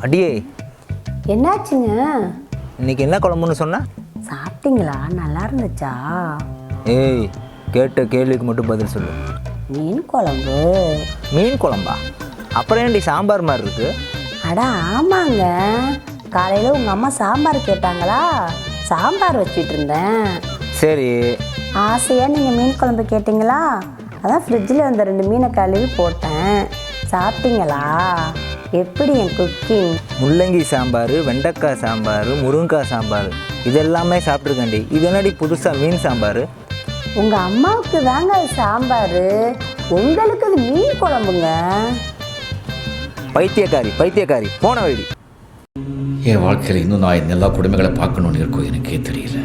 அடியே, என்னாச்சுங்க? இன்னைக்கு என்ன குழம்புன்னு சொன்ன? சாப்பிட்டீங்களா? நல்லா இருந்துச்சா? ஏய், கேட்ட கேள்விக்கு மட்டும் பதில் சொல்லு. மீன் குழம்பு. மீன் குழம்பா? அப்புறம் ஏன்டி சாம்பார் மாதிரி இருக்கு? அட ஆமாங்க, காலையில் உங்கள் அம்மா சாம்பார் கேட்டாங்களா, சாம்பார் வச்சிட்டு இருந்தேன். சரி. ஆசையாக நீங்கள் மீன் குழம்பு கேட்டிங்களா, அதான் ஃப்ரிட்ஜில் வந்த 2 மீனை கழுவி போட்டேன். சாப்பிட்டீங்களா? எப்படி என் குக்கிங்? முள்ளங்கி சாம்பார், வெண்டைக்காய் சாம்பார், முருங்கைக்காய் சாம்பார் இதெல்லாமே சாப்பிட்ருக்கேன்டி. இது என்னடி புதுசாக மீன் சாம்பார்? உங்கள் அம்மாவுக்கு தாங்க அது சாம்பார், உங்களுக்கு அது மீன் குழம்புங்க. பைத்தியக்காரி பைத்தியக்காரி, போன வழி. என் வாழ்க்கையில் இன்னும் நான் எல்லா குடும்பங்களை பார்க்கணுன்னு இருக்கோ எனக்கே தெரியல.